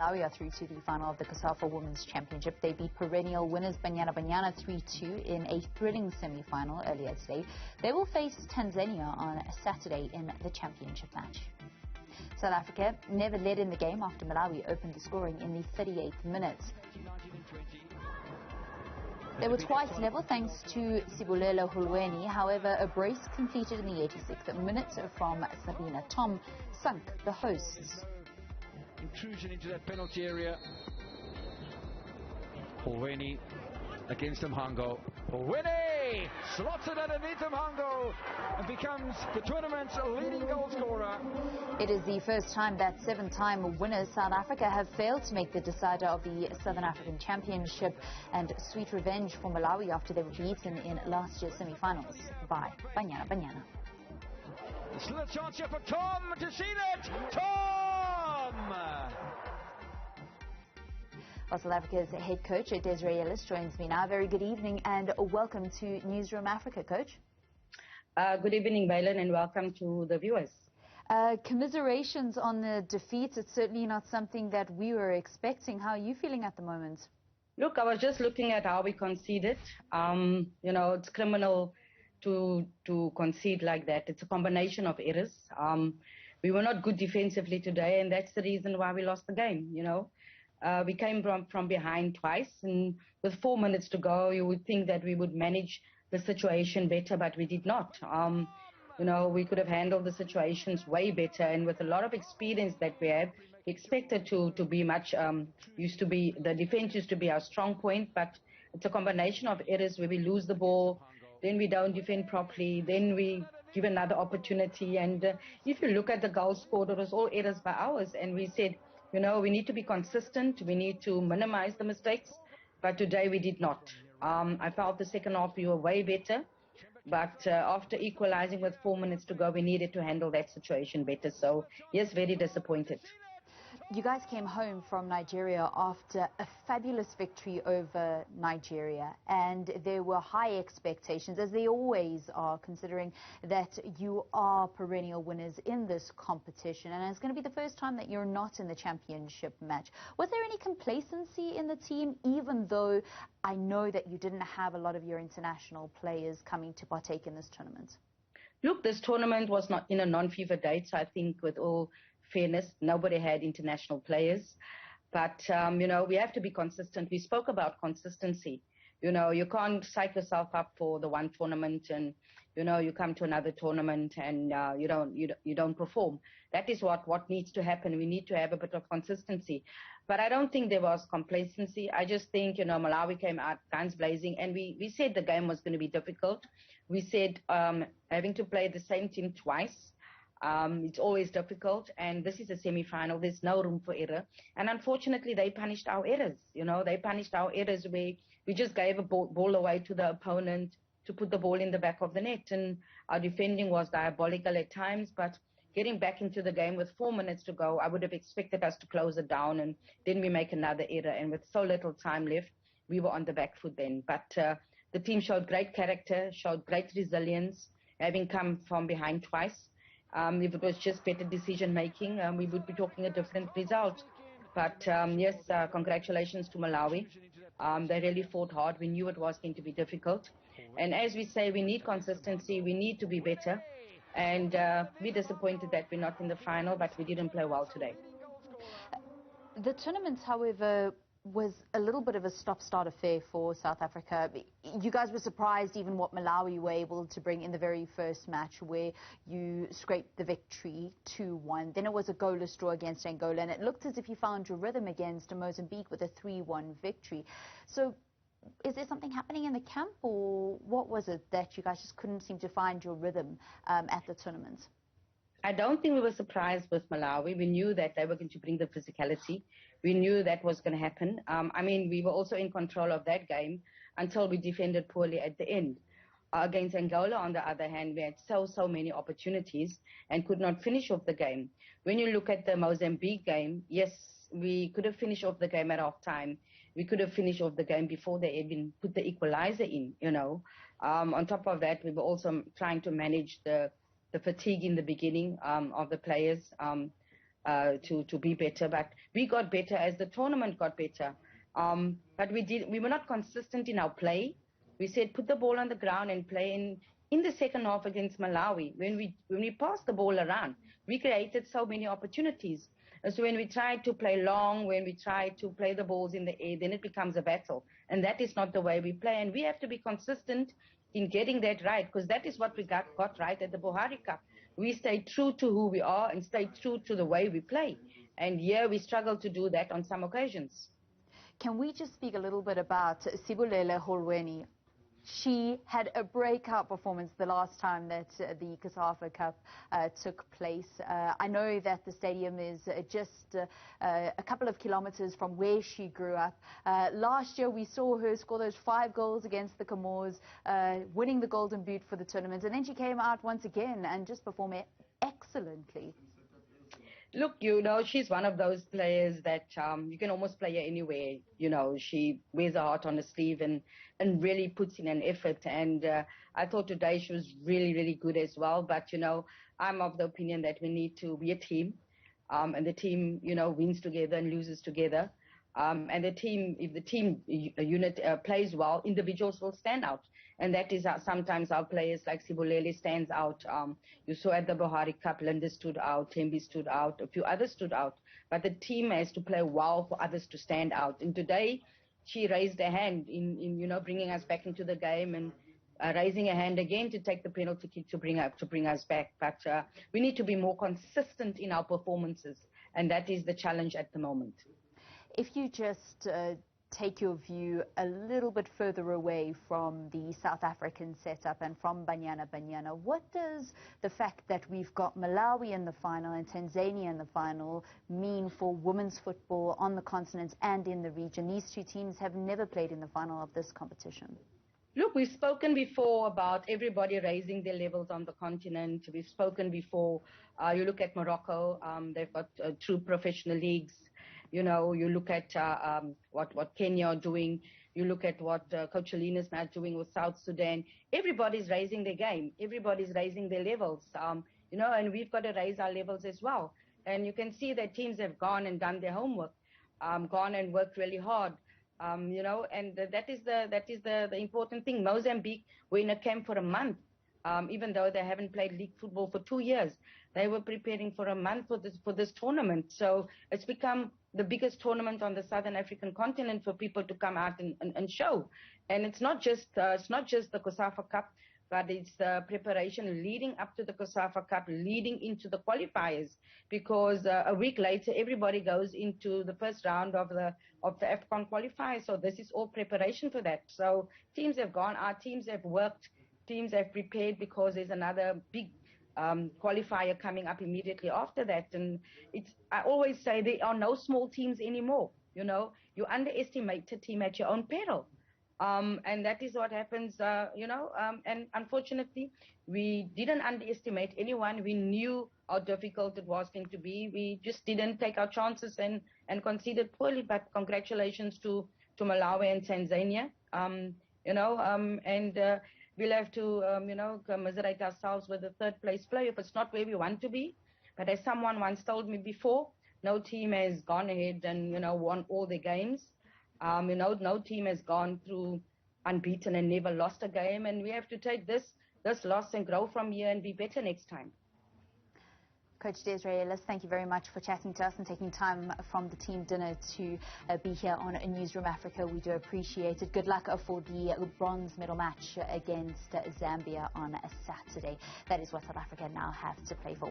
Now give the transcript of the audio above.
Malawi are through to the final of the Cosafa Women's Championship. They beat perennial winners Banyana Banyana 3-2 in a thrilling semi-final earlier today. They will face Tanzania on Saturday in the championship match. South Africa never led in the game after Malawi opened the scoring in the 38th minute. They were twice level thanks to Sibulelo Hulweni. However, a brace completed in the 86th minute from Sabina Tom sunk the hosts. Intrusion into that penalty area. Hulweni against Mhango. Hulweni slots it underneath Mhango and becomes the tournament's leading goal scorer. It is the first time that seven-time winners South Africa have failed to make the decider of the Southern African Championship, and sweet revenge for Malawi after they were beaten in last year's semi-finals by Banyana Banyana. Still a chance here for Tom to see that. Tom! Well, South Africa's head coach, Desiree Ellis, joins me now. Very good evening and welcome to Newzroom Afrika, Coach. Good evening, Bailen, and welcome to the viewers. Commiserations on the defeat. It's certainly not something that we were expecting. How are you feeling at the moment? Look, I was just looking at how we conceded. It's criminal to concede like that. It's a combination of errors. We were not good defensively today, and that's the reason why we lost the game. We came from behind twice, and with 4 minutes to go, you would think that we would manage the situation better, but we did not. We could have handled the situations way better, and with a lot of experience that we have, we expected to be much, the defense used to be our strong point, but it's a combination of errors where we lose the ball, then we don't defend properly, then we give another opportunity, and if you look at the goals scored, it was all errors by ours, and we said, we need to be consistent, we need to minimize the mistakes, but today we did not. I felt the second half we were way better, but after equalizing with 4 minutes to go, we needed to handle that situation better. So, yes, very disappointed. You guys came home from Nigeria after a fabulous victory over Nigeria, and there were high expectations, as they always are, considering that you are perennial winners in this competition, and it's going to be the first time that you're not in the championship match. Was there any complacency in the team, even though I know that you didn't have a lot of your international players coming to partake in this tournament? Look, this tournament was not in a non-FIFA date, so I think with all fairness, nobody had international players, but we have to be consistent. We spoke about consistency. You can't psych yourself up for the one tournament and you come to another tournament and you don't perform. That is what needs to happen. We need to have a bit of consistency, but I don't think there was complacency. I just think Malawi came out guns blazing, and we said the game was going to be difficult. We said having to play the same team twice. It's always difficult, and this is a semi-final. There's no room for error, and unfortunately, they punished our errors. They punished our errors where we just gave a ball away to the opponent to put the ball in the back of the net, and our defending was diabolical at times. But getting back into the game with 4 minutes to go, I would have expected us to close it down, and then we make another error. And with so little time left, we were on the back foot then. But the team showed great character, showed great resilience, having come from behind twice. If it was just better decision-making, we would be talking a different result. But, yes, congratulations to Malawi. They really fought hard. We knew it was going to be difficult. And as we say, we need consistency. We need to be better. And we're disappointed that we're not in the final, but we didn't play well today. The tournament, however, was a little bit of a stop-start affair for South Africa. You guys were surprised even what Malawi were able to bring in the very first match, where you scraped the victory 2-1. Then it was a goalless draw against Angola, and it looked as if you found your rhythm against Mozambique with a 3-1 victory. So is there something happening in the camp, or what was it that you guys just couldn't seem to find your rhythm at the tournament? I don't think we were surprised with Malawi. We knew that they were going to bring the physicality. We knew that was going to happen. We were also in control of that game until we defended poorly at the end. Against Angola, on the other hand, we had so many opportunities and could not finish off the game. When you look at the Mozambique game, yes, we could have finished off the game at half time. We could have finished off the game before they even put the equalizer in, On top of that, we were also trying to manage the fatigue in the beginning of the players. to be better. But we got better as the tournament got better. But we were not consistent in our play. We said put the ball on the ground and play in the second half against Malawi. When we passed the ball around, we created so many opportunities. And so when we try to play long, when we try to play the balls in the air, then it becomes a battle. And that is not the way we play. And we have to be consistent in getting that right, because that is what we got right at the Buhari Cup. We stayed true to who we are and stayed true to the way we play. And here we struggle to do that on some occasions. Can we just speak a little bit about Sibulele Holweni? She had a breakout performance the last time that the Cosafa Cup took place. I know that the stadium is just a couple of kilometers from where she grew up. Last year we saw her score those 5 goals against the Comores, winning the Golden Boot for the tournament, and then she came out once again and just performed excellently. Look, she's one of those players that you can almost play her anywhere. She wears her heart on her sleeve and really puts in an effort. And I thought today she was really, really good as well. But, I'm of the opinion that we need to be a team. And the team, wins together and loses together. And if the team unit plays well, individuals will stand out. And that is sometimes our players like Sibulele stands out. You saw at the Buhari Cup, Linda stood out, Tembi stood out, a few others stood out. But the team has to play well for others to stand out. And today, she raised a hand in bringing us back into the game and raising a hand again to take the penalty kick to bring us back. But we need to be more consistent in our performances, and that is the challenge at the moment. If you just take your view a little bit further away from the South African setup and from Banyana Banyana, what does the fact that we've got Malawi in the final and Tanzania in the final mean for women's football on the continent and in the region? These two teams have never played in the final of this competition. Look, we've spoken before about everybody raising their levels on the continent. We've spoken before. You look at Morocco, they've got true professional leagues. You look at what Kenya are doing. You look at what Coach Alina's now doing with South Sudan. Everybody's raising their game. Everybody's raising their levels. And we've got to raise our levels as well. And you can see that teams have gone and done their homework, gone and worked really hard. And that is the important thing. Mozambique were in a camp for a month, even though they haven't played league football for 2 years. They were preparing for a month for this tournament. So it's become the biggest tournament on the Southern African continent for people to come out and show. And it's not just the Cosafa Cup, but it's the preparation leading up to the Cosafa Cup, leading into the qualifiers, because a week later everybody goes into the first round of the AFCON qualifiers. So this is all preparation for that. So teams have gone, our teams have worked, teams have prepared, because there's another big qualifier coming up immediately after that. And I always say there are no small teams anymore. You underestimate a team at your own peril. And that is what happens, and unfortunately, we didn't underestimate anyone. We knew how difficult it was going to be. We just didn't take our chances and conceded poorly. But congratulations to Malawi and Tanzania, and we'll have to, commiserate ourselves with the third place playoff. It's not where we want to be. But as someone once told me before, no team has gone ahead and, won all their games. No team has gone through unbeaten and never lost a game. And we have to take this loss and grow from here and be better next time. Coach Desiree Ellis, thank you very much for chatting to us and taking time from the team dinner to be here on Newzroom Afrika. We do appreciate it. Good luck for the bronze medal match against Zambia on a Saturday. That is what South Africa now have to play for.